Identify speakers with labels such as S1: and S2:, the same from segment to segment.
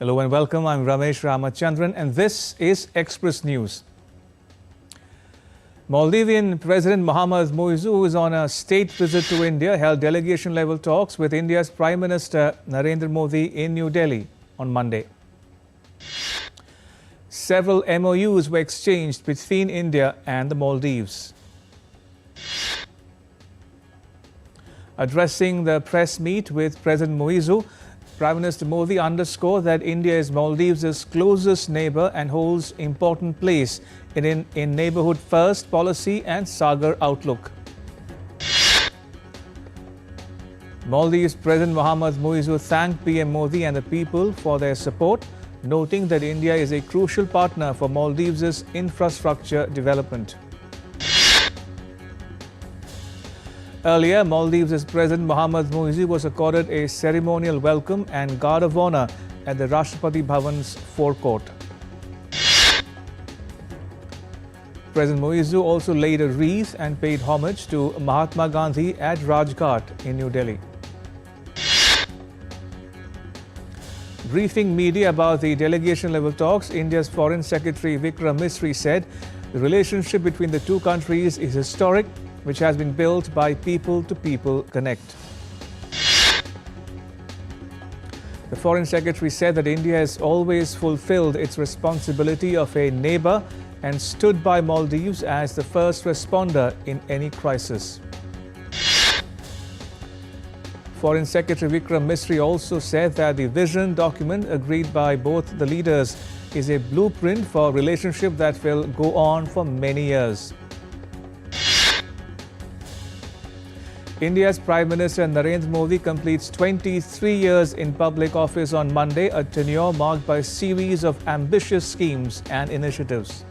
S1: Hello and welcome. I'm Ramesh Ramachandran and this is Express News. Maldivian President Mohammad Muizzu, who is on a state visit to India, held delegation-level talks with India's Prime Minister Narendra Modi in New Delhi on Monday. Several MOUs were exchanged between India and the Maldives. Addressing the press meet with President Muizzu, Prime Minister Modi underscored that India is Maldives' closest neighbour and holds important place in neighbourhood first policy and Sagar outlook. Maldives President Mohammad Muizzu thanked PM Modi and the people for their support, noting that India is a crucial partner for Maldives' infrastructure development. Earlier, Maldives' President Mohammad Muizzu was accorded a ceremonial welcome and guard of honour at the Rashtrapati Bhavan's forecourt. President Muizzu also laid a wreath and paid homage to Mahatma Gandhi at Rajghat in New Delhi. Briefing media about the delegation-level talks, India's Foreign Secretary Vikram Misri said the relationship between the two countries is historic, which has been built by people-to-people connect. The Foreign Secretary said that India has always fulfilled its responsibility of a neighbour and stood by Maldives as the first responder in any crisis. Foreign Secretary Vikram Misri also said that the vision document agreed by both the leaders is a blueprint for a relationship that will go on for many years. India's Prime Minister Narendra Modi completes 23 years in public office on Monday, a tenure marked by a series of ambitious schemes and initiatives.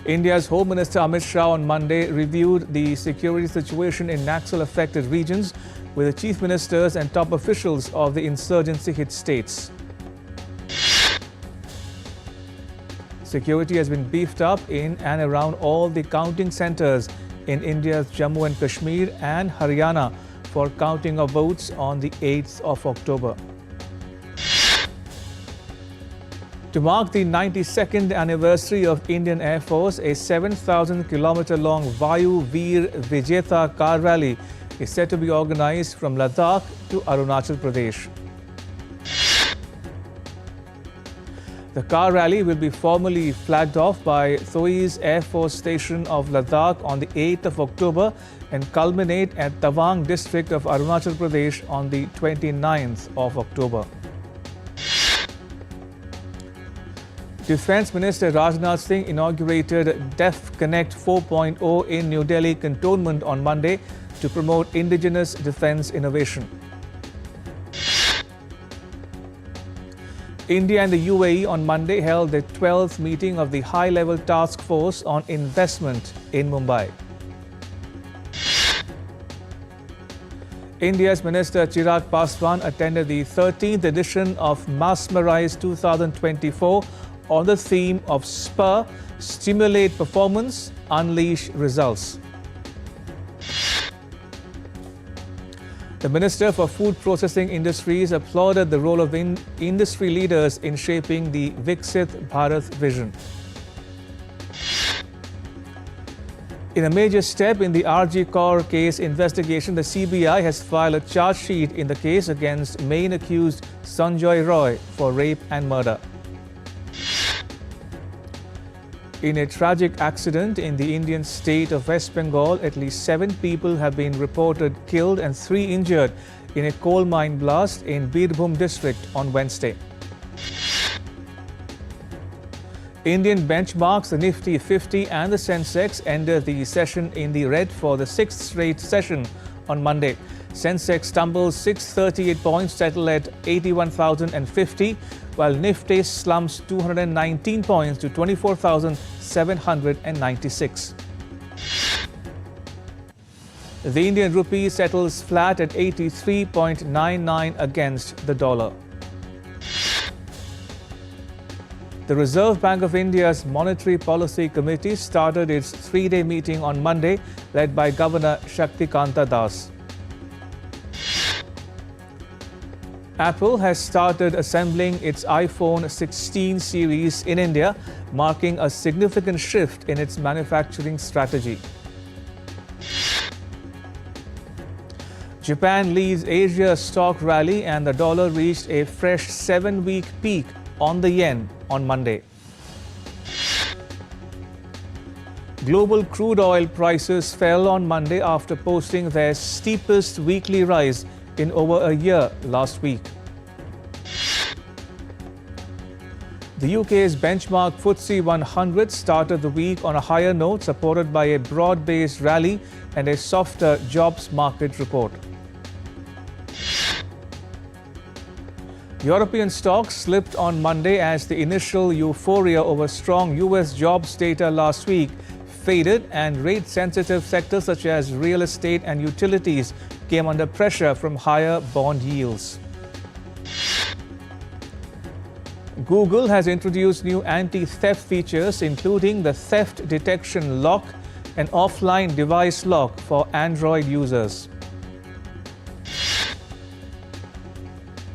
S1: India's Home Minister Amit Shah on Monday reviewed the security situation in Naxal-affected regions with the chief ministers and top officials of the insurgency-hit states. Security has been beefed up in and around all the counting centres in India's Jammu and Kashmir and Haryana for counting of votes on the 8th of October. To mark the 92nd anniversary of Indian Air Force, a 7,000-kilometre-long Vayu Veer Vijeta car rally is set to be organised from Ladakh to Arunachal Pradesh. The car rally will be formally flagged off by Thoi's Air Force Station of Ladakh on the 8th of October and culminate at Tawang district of Arunachal Pradesh on the 29th of October. Defence Minister Rajnath Singh inaugurated Def Connect 4.0 in New Delhi Cantonment on Monday to promote indigenous defence innovation. India and the UAE on Monday held the 12th meeting of the High-Level Task Force on Investment in Mumbai. India's Minister Chirag Paswan attended the 13th edition of Masmerize 2024 on the theme of Spur, Stimulate Performance, Unleash Results. The Minister for Food Processing Industries applauded the role of industry leaders in shaping the Viksit Bharat vision. In a major step in the RG Kaur case investigation, the CBI has filed a charge sheet in the case against main accused Sanjoy Roy for rape and murder. In a tragic accident in the Indian state of West Bengal, at least 7 people have been reported killed and 3 injured in a coal mine blast in Birbhum district on Wednesday. Indian benchmarks, the Nifty 50 and the Sensex ended the session in the red for the 6th straight session on Monday. Sensex stumbles 638 points, settled at 81,050, while Nifty slumps 219 points to 24,796. The Indian rupee settles flat at 83.99 against the dollar. The Reserve Bank of India's Monetary Policy Committee started its 3-day meeting on Monday, led by Governor Shaktikanta Das. Apple has started assembling its iPhone 16 series in India, marking a significant shift in its manufacturing strategy. Japan leads Asia's stock rally and the dollar reached a fresh 7-week peak on the yen on Monday. Global crude oil prices fell on Monday after posting their steepest weekly rise in over a year last week. The UK's benchmark FTSE 100 started the week on a higher note, supported by a broad-based rally and a softer jobs market report. European stocks slipped on Monday as the initial euphoria over strong US jobs data last week faded and rate-sensitive sectors such as real estate and utilities came under pressure from higher bond yields. Google has introduced new anti-theft features, including the theft detection lock and offline device lock for Android users.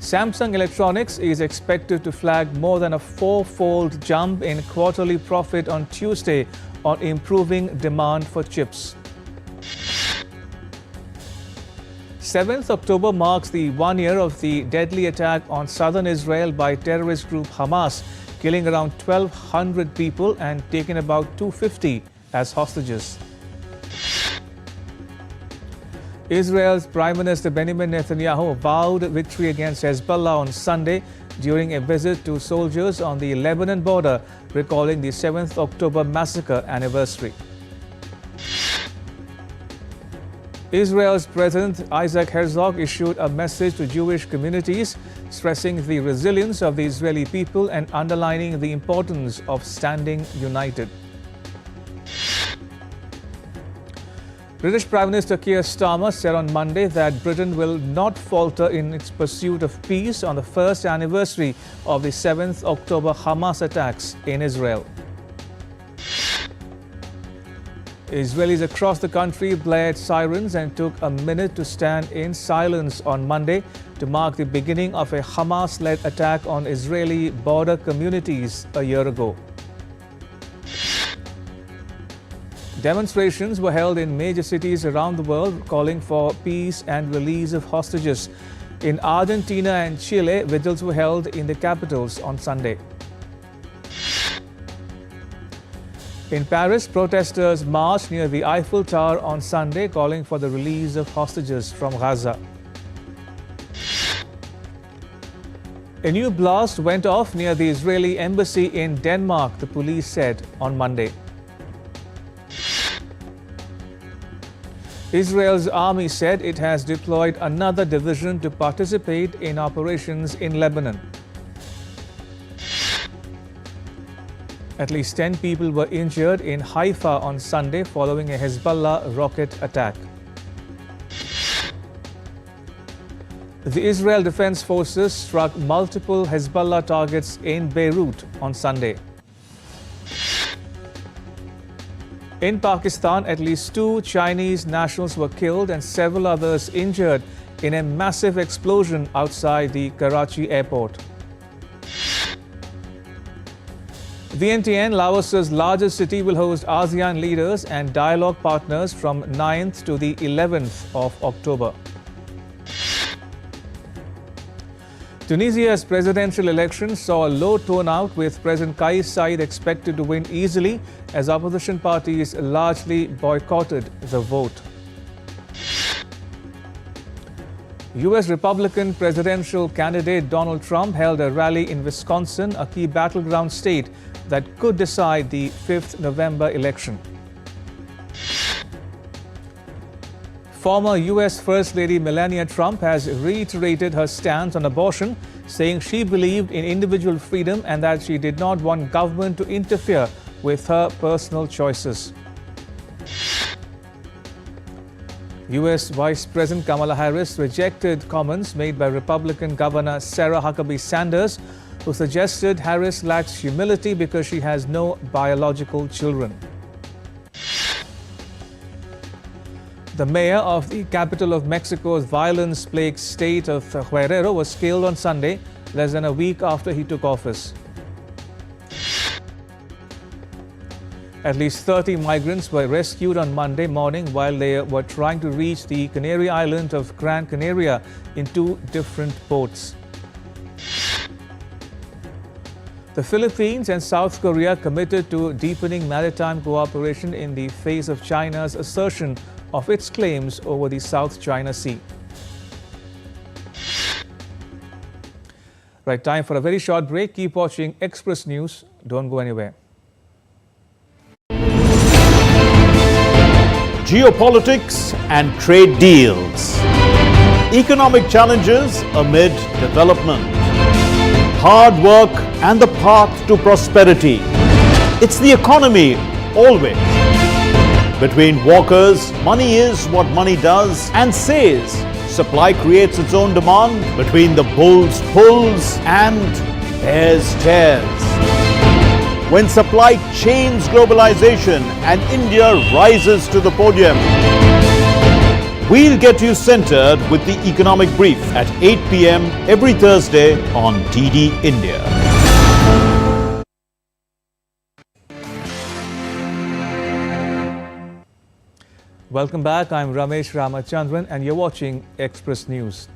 S1: Samsung Electronics is expected to flag more than a 4-fold jump in quarterly profit on Tuesday on improving demand for chips. 7th October marks the 1 year of the deadly attack on southern Israel by terrorist group Hamas, killing around 1,200 people and taking about 250 as hostages. Israel's Prime Minister Benjamin Netanyahu vowed victory against Hezbollah on Sunday during a visit to soldiers on the Lebanon border, recalling the 7th October massacre anniversary. Israel's President Isaac Herzog issued a message to Jewish communities, stressing the resilience of the Israeli people and underlining the importance of standing united. British Prime Minister Keir Starmer said on Monday that Britain will not falter in its pursuit of peace on the first anniversary of the 7th October Hamas attacks in Israel. Israelis across the country blared sirens and took a minute to stand in silence on Monday to mark the beginning of a Hamas-led attack on Israeli border communities a year ago. Demonstrations were held in major cities around the world calling for peace and release of hostages. In Argentina and Chile, vigils were held in the capitals on Sunday. In Paris, protesters marched near the Eiffel Tower on Sunday calling for the release of hostages from Gaza. A new blast went off near the Israeli embassy in Denmark, the police said on Monday. Israel's army said it has deployed another division to participate in operations in Lebanon. At least 10 people were injured in Haifa on Sunday following a Hezbollah rocket attack. The Israel Defense Forces struck multiple Hezbollah targets in Beirut on Sunday. In Pakistan, at least 2 Chinese nationals were killed and several others injured in a massive explosion outside the Karachi airport. Vientiane, Laos's largest city, will host ASEAN leaders and dialogue partners from 9th to the 11th of October. Tunisia's presidential election saw a low turnout, with President Kais Saied expected to win easily as opposition parties largely boycotted the vote. U.S. Republican presidential candidate Donald Trump held a rally in Wisconsin, a key battleground state that could decide the 5th November election. Former U.S. First Lady Melania Trump has reiterated her stance on abortion, saying she believed in individual freedom and that she did not want government to interfere with her personal choices. U.S. Vice President Kamala Harris rejected comments made by Republican Governor Sarah Huckabee Sanders, who suggested Harris lacks humility because she has no biological children. The mayor of the capital of Mexico's violence-plagued state of Guerrero was killed on Sunday, less than a week after he took office. At least 30 migrants were rescued on Monday morning while they were trying to reach the Canary island of Gran Canaria in two different boats. The Philippines and South Korea committed to deepening maritime cooperation in the face of China's assertion of its claims over the South China Sea. Right, time for a very short break. Keep watching Express News. Don't go anywhere.
S2: Geopolitics and trade deals. Economic challenges amid development. Hard work and the path to prosperity. It's the economy always. Between walkers, money is what money does and says. Supply creates its own demand. Between the bulls pulls and bears tears. When supply chains globalization and India rises to the podium. We'll get you centered with the Economic Brief at 8 p.m. every Thursday on DD India.
S1: Welcome back. I'm Ramesh Ramachandran and you're watching Express News.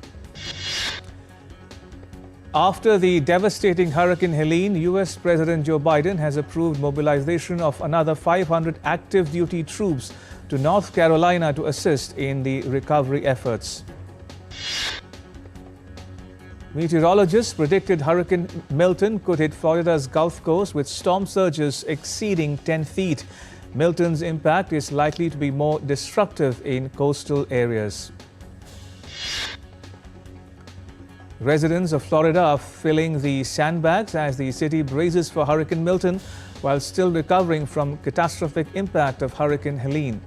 S1: After the devastating Hurricane Helene, US President Joe Biden has approved mobilization of another 500 active duty troops to North Carolina to assist in the recovery efforts. Meteorologists predicted Hurricane Milton could hit Florida's Gulf Coast with storm surges exceeding 10 feet. Milton's impact is likely to be more destructive in coastal areas. Residents of Florida are filling the sandbags as the city braces for Hurricane Milton while still recovering from catastrophic impact of Hurricane Helene.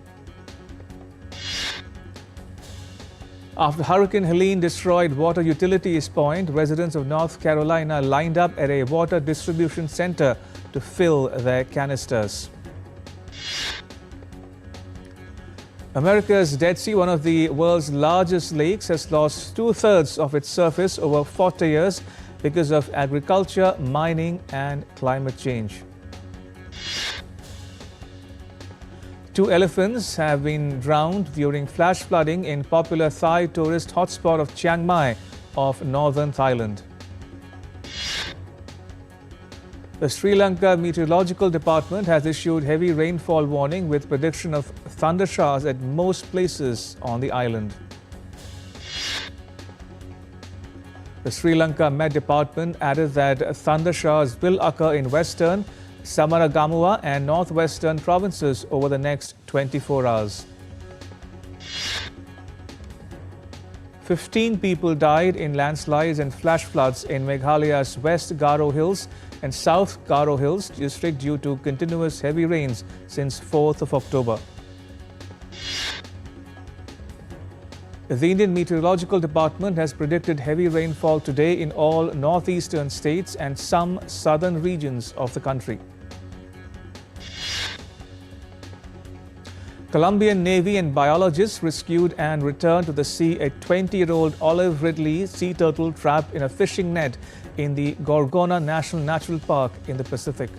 S1: After Hurricane Helene destroyed Water Utilities Point, residents of North Carolina lined up at a water distribution center to fill their canisters. America's Dead Sea, one of the world's largest lakes, has lost two-thirds of its surface over 40 years because of agriculture, mining and climate change. Two elephants have been drowned during flash flooding in popular Thai tourist hotspot of Chiang Mai of northern Thailand. The Sri Lanka Meteorological Department has issued heavy rainfall warning with prediction of thunder showers at most places on the island. The Sri Lanka Met Department added that thunder showers will occur in western, Samaragamuwa and northwestern provinces over the next 24 hours. 15 people died in landslides and flash floods in Meghalaya's West Garo Hills and South Garo Hills district due to continuous heavy rains since 4th of October. The Indian Meteorological Department has predicted heavy rainfall today in all northeastern states and some southern regions of the country. Colombian Navy and biologists rescued and returned to the sea a 20-year-old olive ridley sea turtle trapped in a fishing net in the Gorgona National Natural Park in the Pacific.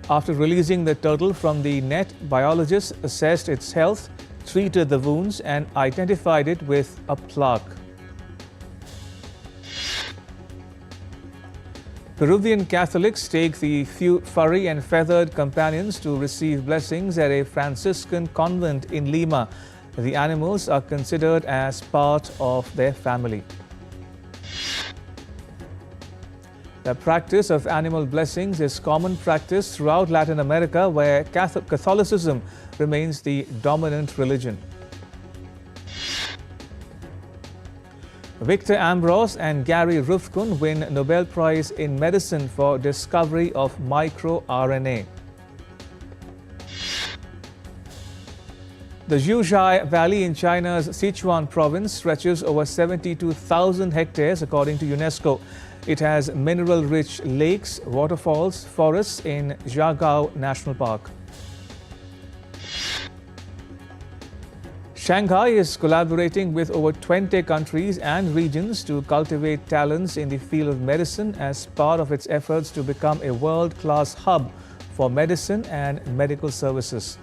S1: After releasing the turtle from the net, biologists assessed its health, treated the wounds and identified it with a plaque. Peruvian Catholics take the few furry and feathered companions to receive blessings at a Franciscan convent in Lima. The animals are considered as part of their family. The practice of animal blessings is common practice throughout Latin America, where Catholicism remains the dominant religion. Victor Ambros and Gary Ruvkun win Nobel Prize in Medicine for discovery of microRNA. The Zhuhai Valley in China's Sichuan province stretches over 72,000 hectares according to UNESCO. It has mineral-rich lakes, waterfalls, forests in Jiagao National Park. Shanghai is collaborating with over 20 countries and regions to cultivate talents in the field of medicine as part of its efforts to become a world-class hub for medicine and medical services.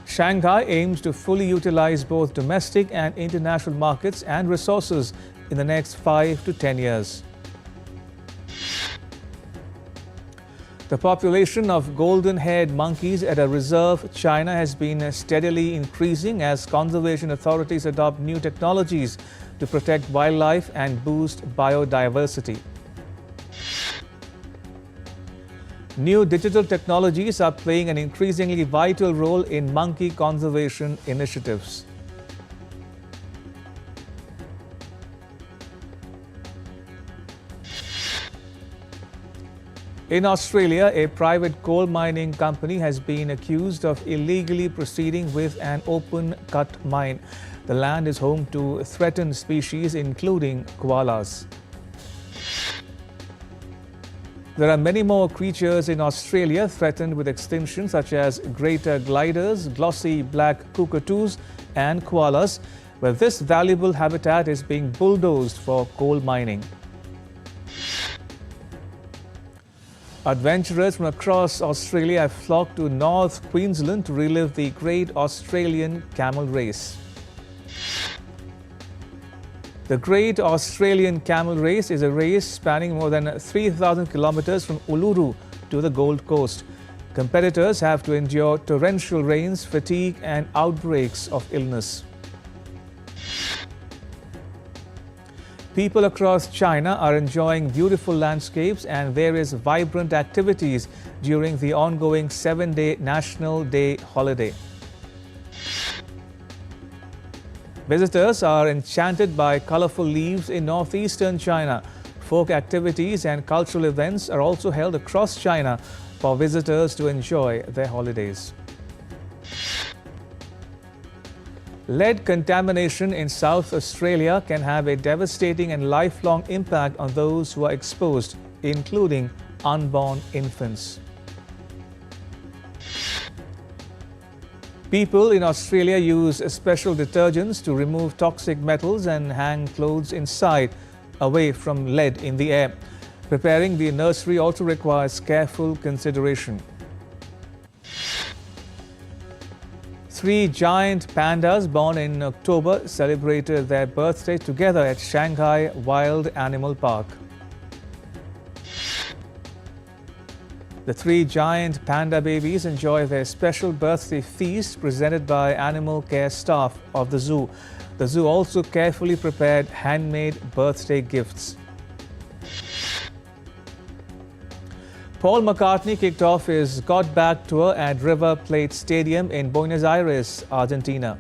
S1: Shanghai aims to fully utilize both domestic and international markets and resources in the next 5 to 10 years. The population of golden-haired monkeys at a reserve, China, has been steadily increasing as conservation authorities adopt new technologies to protect wildlife and boost biodiversity. New digital technologies are playing an increasingly vital role in monkey conservation initiatives. In Australia, a private coal mining company has been accused of illegally proceeding with an open-cut mine. The land is home to threatened species including koalas. There are many more creatures in Australia threatened with extinction, such as greater gliders, glossy black cockatoos and koalas, where this valuable habitat is being bulldozed for coal mining. Adventurers from across Australia have flocked to North Queensland to relive the Great Australian Camel Race. The Great Australian Camel Race is a race spanning more than 3,000 kilometers from Uluru to the Gold Coast. Competitors have to endure torrential rains, fatigue and outbreaks of illness. People across China are enjoying beautiful landscapes and various vibrant activities during the ongoing 7-day National Day holiday. Visitors are enchanted by colorful leaves in northeastern China. Folk activities and cultural events are also held across China for visitors to enjoy their holidays. Lead contamination in South Australia can have a devastating and lifelong impact on those who are exposed, including unborn infants. People in Australia use special detergents to remove toxic metals and hang clothes inside, away from lead in the air. Preparing the nursery also requires careful consideration. 3 giant pandas born in October celebrated their birthday together at Shanghai Wild Animal Park. The 3 giant panda babies enjoy their special birthday feast presented by animal care staff of the zoo. The zoo also carefully prepared handmade birthday gifts. Paul McCartney kicked off his Got Back tour at River Plate Stadium in Buenos Aires, Argentina.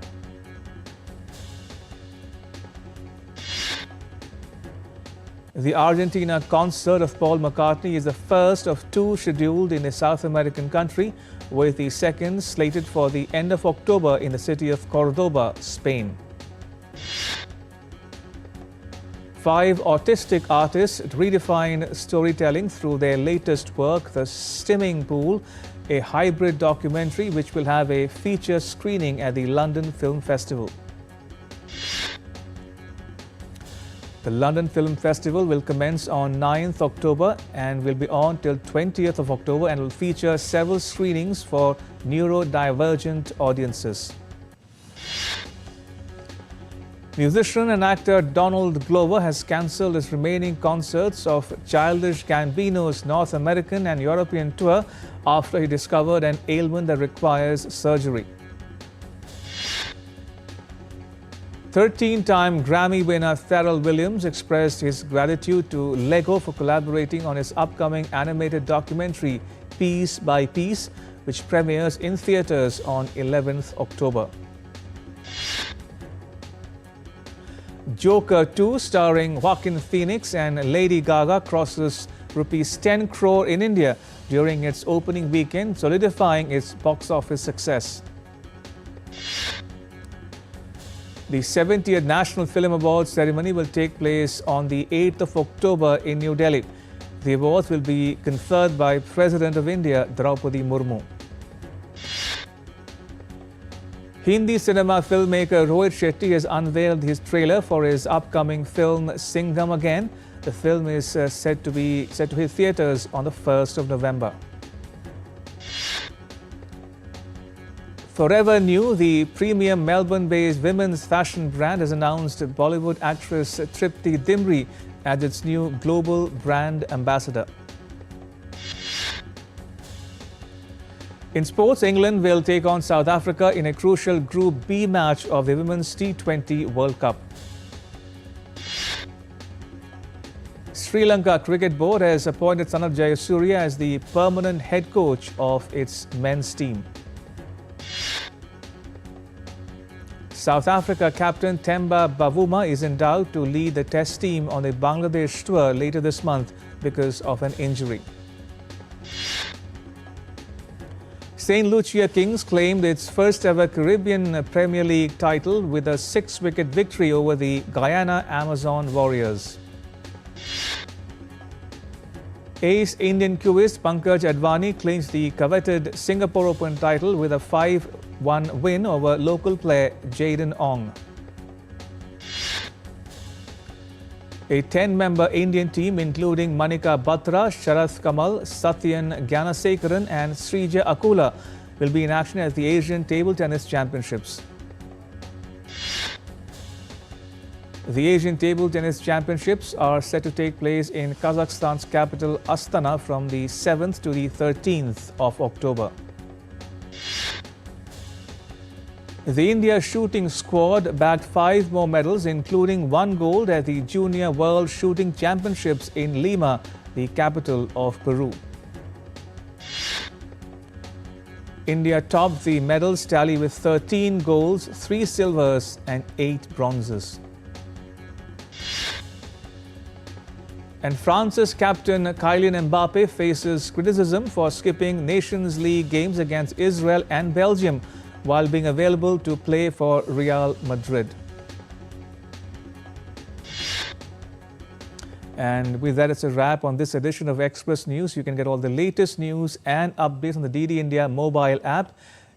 S1: The Argentina concert of Paul McCartney is the first of 2 scheduled in a South American country, with the second slated for the end of October in the city of Cordoba, Spain. 5 autistic artists redefine storytelling through their latest work, The Stimming Pool, a hybrid documentary which will have a feature screening at the London Film Festival. The London Film Festival will commence on 9th October and will be on till 20th of October and will feature several screenings for neurodivergent audiences. Musician and actor Donald Glover has cancelled his remaining concerts of Childish Gambino's North American and European tour after he discovered an ailment that requires surgery. 13-time Grammy winner Pharrell Williams expressed his gratitude to Lego for collaborating on his upcoming animated documentary Piece by Piece, which premieres in theaters on 11th October. Joker 2, starring Joaquin Phoenix and Lady Gaga, crosses Rs 10 crore in India during its opening weekend, solidifying its box office success. The 70th National Film Awards ceremony will take place on the 8th of October in New Delhi. The awards will be conferred by President of India, Draupadi Murmu. Hindi cinema filmmaker Rohit Shetty has unveiled his trailer for his upcoming film Singham Again. The film is set to hit theatres on the 1st of November. Forever New, the premium Melbourne-based women's fashion brand, has announced Bollywood actress Tripti Dimri as its new global brand ambassador. In sports, England will take on South Africa in a crucial Group B match of the Women's T20 World Cup. Sri Lanka Cricket Board has appointed Sanath Jayasuriya as the permanent head coach of its men's team. South Africa captain Themba Bavuma is in doubt to lead the Test team on the Bangladesh tour later this month because of an injury. St. Lucia Kings claimed its first ever Caribbean Premier League title with a 6-wicket victory over the Guyana Amazon Warriors. Ace Indian cubist Pankaj Advani clinched the coveted Singapore Open title with a 5-1 win over local player Jaden Ong. A 10-member Indian team including Manika Batra, Sharath Kamal, Satyan Gyanasekaran and Srija Akula will be in action at the Asian Table Tennis Championships. The Asian Table Tennis Championships are set to take place in Kazakhstan's capital Astana from the 7th to the 13th of October. The India shooting squad bagged 5 more medals, including 1 gold at the Junior World Shooting Championships in Lima, the capital of Peru. India topped the medals tally with 13 golds, 3 silvers and 8 bronzes. And France's captain Kylian Mbappe faces criticism for skipping Nations League games against Israel and Belgium while being available to play for Real Madrid. And with that, it's a wrap on this edition of Express News. You can get all the latest news and updates on the DD India mobile app.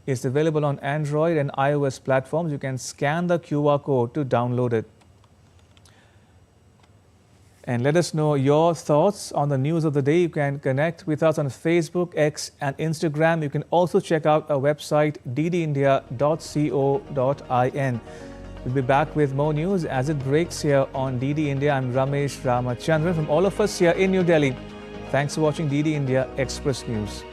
S1: It's available on Android and iOS platforms. You can scan the QR code to download it. And let us know your thoughts on the news of the day. You can connect with us on Facebook, X and Instagram. You can also check out our website ddindia.co.in. We'll be back with more news as it breaks here on DD India. I'm Ramesh Ramachandran. From all of us here in New Delhi, thanks for watching DD India Express News.